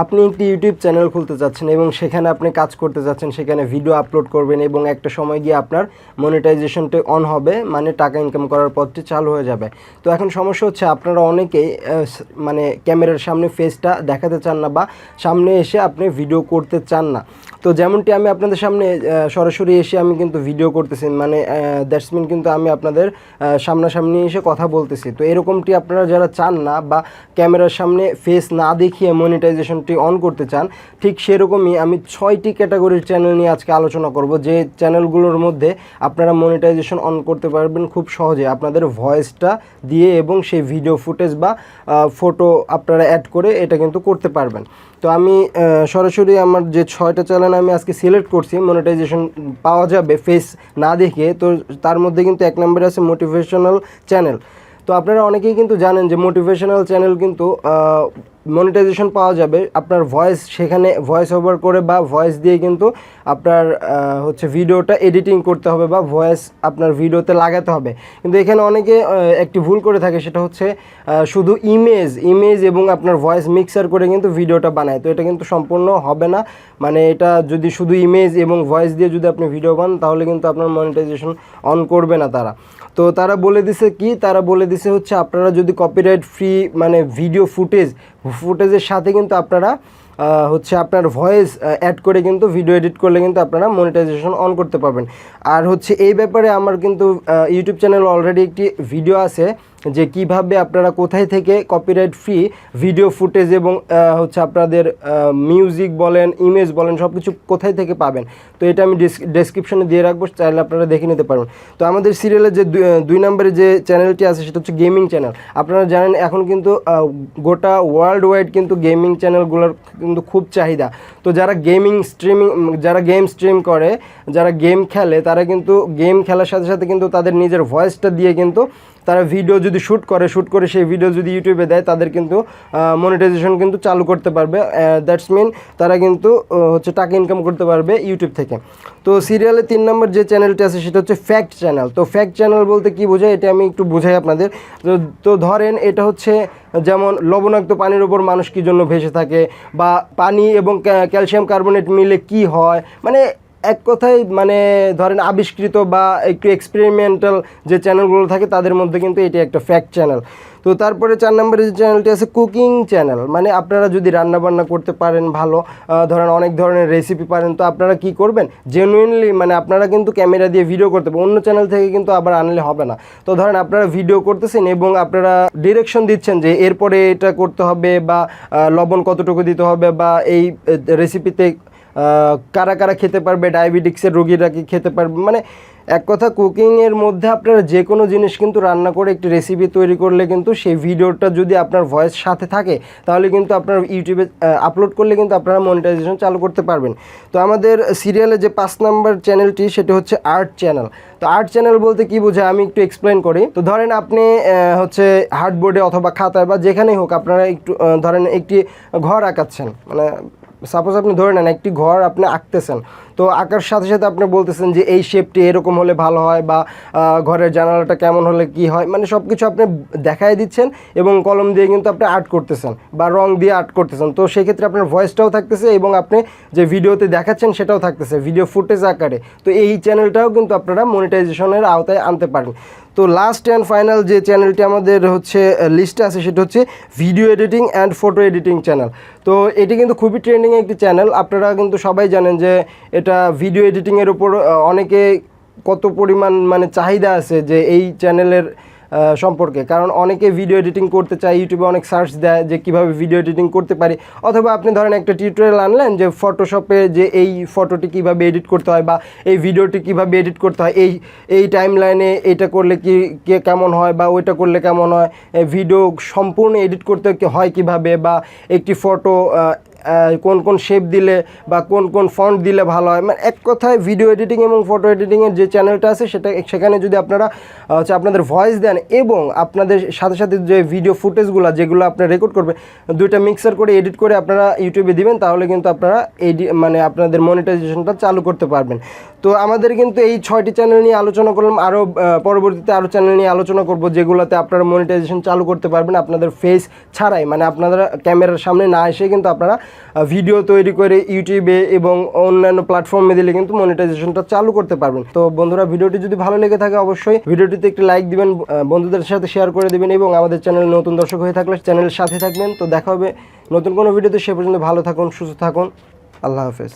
আপনি একটি YouTube channel খুলতে চাচ্ছেন এবং সেখানে আপনি কাজ করতে যাচ্ছেন, সেখানে ভিডিও আপলোড করবেন এবং একটা সময় গিয়ে আপনার মনিটাইজেশনটি অন হবে, মানে টাকা ইনকাম করার পথটি চালু হয়ে যাবে। তো এখন সমস্যা হচ্ছে আপনারা অনেকেই মানে ক্যামেরার সামনে ফেসটা দেখাতে চান না বা সামনে এসে আপনি ভিডিও করতে চান না। তো যেমনটি আমি আপনাদের সামনে সরাসরি এসে আমি কিন্তু ভিডিও করতেছি, মানে দ্যাটস মিন কিন্তু আমি আপনাদের সামনাসামনি এসে কথা বলতেছি। তো এরকমটি আপনারা যারা চান না বা ক্যামেরার সামনে ফেস না দেখিয়ে মনিটাইজেশনটি অন করতে চান, ঠিক সেরকমই আমি 6টি ক্যাটাগরির চ্যানেল নিয়ে আজকে আলোচনা করব, যে চ্যানেলগুলোর মধ্যে আপনারা মনিটাইজেশন অন করতে পারবেন খুব সহজে আপনাদের ভয়েসটা দিয়ে এবং সেই ভিডিও ফুটেজ বা ফটো আপনারা অ্যাড করে এটা কিন্তু করতে পারবেন। তো আমি সরাসরি আমার যে 6টা চ্যানেল আমি আজকে সিলেক্ট করছি মনিটাইজেশন পাওয়া যাবে ফেস না দেখে, তো তার মধ্যে কিন্তু 1 নম্বরে আছে মোটিভেশনাল চ্যানেল। তো আপনারা অনেকেই কিন্তু জানেন যে মোটিভেশনাল চ্যানেল কিন্তু মনিটাইজেশন পাওয়া যাবে আপনার ভয়েস, সেখানে ভয়েস ওভার করে বা ভয়েস দিয়ে কিন্তু আপনার হচ্ছে ভিডিওটা এডিটিং করতে হবে বা ভয়েস আপনার ভিডিওতে লাগাতে হবে। কিন্তু এখানে অনেকে একটি ভুল করে থাকে, সেটা হচ্ছে শুধু ইমেজ এবং আপনার ভয়েস মিক্সার করে কিন্তু ভিডিওটা বানায়। তো এটা কিন্তু সম্পূর্ণ হবে না, মানে এটা যদি শুধু ইমেজ এবং ভয়েস দিয়ে যদি আপনি ভিডিও বানান তাহলে কিন্তু আপনার মনিটাইজেশন অন করবে না তারা। তো তারা বলে দিছে কি, তারা বলে দিছে হচ্ছে আপনারা যদি কপিরাইট ফ্রি মানে ভিডিও ফুটেজের সাথে কিন্তু আপনারা হচ্ছে আপনার ভয়েস অ্যাড করে কিন্তু ভিডিও এডিট করলে কিন্তু আপনারা মনিটাইজেশন অন করতে পারবেন। আর হচ্ছে এই ব্যাপারে আমার কিন্তু ইউটিউব চ্যানেল অলরেডি একটি ভিডিও আছে যে কিভাবে আপনারা কোথায় থেকে কপিরাইট ফ্রি ভিডিও ফুটেজ এবং হচ্ছে আপনাদের মিউজিক বলেন, ইমেজ বলেন, সব কিছু কোথায় থেকে পাবেন। তো এটা আমি ডেসক্রিপশনে দিয়ে রাখবো, চাইলে আপনারা দেখে নিতে পারবেন। তো আমাদের সিরিয়ালের যে 2 নম্বরে যে চ্যানেলটি আছে সেটা হচ্ছে গেমিং চ্যানেল। আপনারা জানেন এখন কিন্তু গোটা ওয়ার্ল্ড ওয়াইড কিন্তু গেমিং চ্যানেলগুলোর কিন্তু খুব চাহিদা। তো যারা যারা গেম স্ট্রিম করে, যারা গেম খেলে, তারা কিন্তু গেম খেলার সাথে সাথে কিন্তু তাদের নিজের ভয়েসটা দিয়ে কিন্তু তারা ভিডিও যদি শ্যুট করে সেই ভিডিও যদি ইউটিউবে দেয়, তাদের কিন্তু মনিটাইজেশন কিন্তু চালু করতে পারবে। দ্যাটস মিন তারা কিন্তু হচ্ছে টাকা ইনকাম করতে পারবে ইউটিউব থেকে। তো সিরিয়ালে 3 নম্বর যে চ্যানেলটি আছে সেটা হচ্ছে ফ্যাক্ট চ্যানেল। তো ফ্যাক্ট চ্যানেল বলতে কি বোঝায় এটা আমি একটু বোঝাই আপনাদের। তো ধরেন এটা হচ্ছে যেমন লবণাক্ত পানির ওপর মানুষ কী জন্য ভেসে থাকে, বা পানি এবং ক্যালসিয়াম কার্বনেট মিলে কি হয়, মানে এক কথায় মানে ধরেন আবিষ্কৃত বা একটু এক্সপেরিমেন্টাল যে চ্যানেলগুলো থাকে তাদের মধ্যে কিন্তু এটি একটা ফ্যাক্ট চ্যানেল। তো তারপরে 4 নম্বরে যে চ্যানেলটি আছে কুকিং চ্যানেল, মানে আপনারা যদি রান্নাবান্না করতে পারেন ভালো, ধরেন অনেক ধরনের রেসিপি পারেন, তো আপনারা কি করবেন জেনুইনলি মানে আপনারা কিন্তু ক্যামেরা দিয়ে ভিডিও করতে পারেন, অন্য চ্যানেল থেকে কিন্তু আবার আনলে হবে না। তো ধরেন আপনারা ভিডিও করতেছেন এবং আপনারা ডিরেকশন দিচ্ছেন যে এরপরে এটা করতে হবে বা লবণ কতটুকু দিতে হবে বা এই রেসিপিতে কারা কারা খেতে পারবে, ডায়াবেটিক্সের রোগীরা কি খেতে পারবে, মানে এক কথা কুকিংয়ের মধ্যে আপনারা যে কোনো জিনিস কিন্তু রান্না করে একটি রেসিপি তৈরি করলে কিন্তু সেই ভিডিওটা যদি আপনার ভয়েস সাথে থাকে তাহলে কিন্তু আপনার ইউটিউবে আপলোড করলে কিন্তু আপনারা মনিটাইজেশন চালু করতে পারবেন। তো আমাদের সিরিয়ালে যে 5 নম্বর চ্যানেলটি সেটা হচ্ছে আর্ট চ্যানেল। তো আর্ট চ্যানেল বলতে কী বোঝায় আমি একটু এক্সপ্লেন করি। তো ধরেন আপনি হচ্ছে হার্ডবোর্ডে অথবা খাতায় বা যেখানেই হোক আপনারা একটু ধরেন একটি ঘর আঁকাচ্ছেন, মানে সাপোজ আপনি ধরে নেন একটি ঘর আপনি আঁকতেছেন, তো আঁকার সাথে সাথে আপনি বলতেছেন যে এই শেপটি এরকম হলে ভালো হয় বা ঘরের জানালাটা কেমন হলে কি হয়, মানে সব কিছু আপনি দেখাই দিচ্ছেন এবং কলম দিয়ে কিন্তু আপনি আর্ট করতেছেন বা রং দিয়ে আর্ট করতেছেন। তো সেক্ষেত্রে আপনার ভয়েসটাও থাকতেছে এবং আপনি যে ভিডিওতে দেখাচ্ছেন সেটাও থাকতেছে ভিডিও ফুটেজ আকারে। তো এই চ্যানেলটাও কিন্তু আপনারা মনিটাইজেশনের আওতায় আনতে পারেন। তো লাস্ট অ্যান্ড ফাইনাল যে চ্যানেলটি আমাদের হচ্ছে লিস্টে আছে সেটা হচ্ছে video editing and photo editing channel. তো এটি কিন্তু খুবই ট্রেন্ডিংয়ে একটি চ্যানেল। আপনারা কিন্তু সবাই জানেন যে এটা ভিডিও এডিটিংয়ের উপর অনেকে কত পরিমাণ মানে চাহিদা আছে যে এই চ্যানেলের সম্পর্কে, কারণ অনেকে ভিডিও এডিটিং করতে চায়, ইউটিউবে অনেক সার্চ দেয় যে কীভাবে ভিডিও এডিটিং করতে পারি, অথবা আপনি ধরেন একটা টিউটোরিয়াল আনলেন যে ফটোশপে যে এই ফটোটি কীভাবে এডিট করতে হয় বা এই ভিডিওটি কীভাবে এডিট করতে হয়, এই টাইম লাইনে এটা করলে কেমন হয় বা ওইটা করলে কেমন হয়, ভিডিও সম্পূর্ণ এডিট করতে হয় কীভাবে, বা একটি ফটো কোন কোন শেপ দিলে বা কোন কোন ফন্ট দিলে ভালো হয়, মানে এক কথায় ভিডিও এডিটিং এবং ফটো এডিটিংয়ের যে চ্যানেলটা আছে সেখানে যদি আপনারা হচ্ছে আপনাদের ভয়েস দেন এবং আপনাদের সাথে সাথে যে ভিডিও ফুটেজগুলো যেগুলো আপনারা রেকর্ড করবে দুইটা মিক্সার করে এডিট করে আপনারা ইউটিউবে দিবেন, তাহলে কিন্তু আপনারা মানে আপনাদের মনিটাইজেশনটা চালু করতে পারবেন। তো আমাদের কিন্তু এই 6টি চ্যানেল নিয়ে আলোচনা করলাম, আরও পরবর্তীতে আরও চ্যানেল নিয়ে আলোচনা করব যেগুলোতে আপনারা মনিটাইজেশন চালু করতে পারবেন আপনাদের ফেস ছাড়াই, মানে আপনারা ক্যামেরার সামনে না এসে কিন্তু আপনারা ভিডিও তৈরি করে ইউটিউবে এবং অন্যান্য প্ল্যাটফর্মে দিলে কিন্তু মনিটাইজেশনটা চালু করতে পারবেন। তো বন্ধুরা, ভিডিওটি যদি ভালো লেগে থাকে অবশ্যই ভিডিওটিতে একটি লাইক দিবেন, বন্ধুদের সাথে শেয়ার করে দিবেন এবং আমাদের চ্যানেলে নতুন দর্শক হয়ে থাকলে চ্যানেলের সাথে থাকবেন। তো দেখা হবে নতুন কোনো ভিডিওতে, সে পর্যন্ত ভালো থাকুন, সুস্থ থাকুন, আল্লাহ হাফেজ।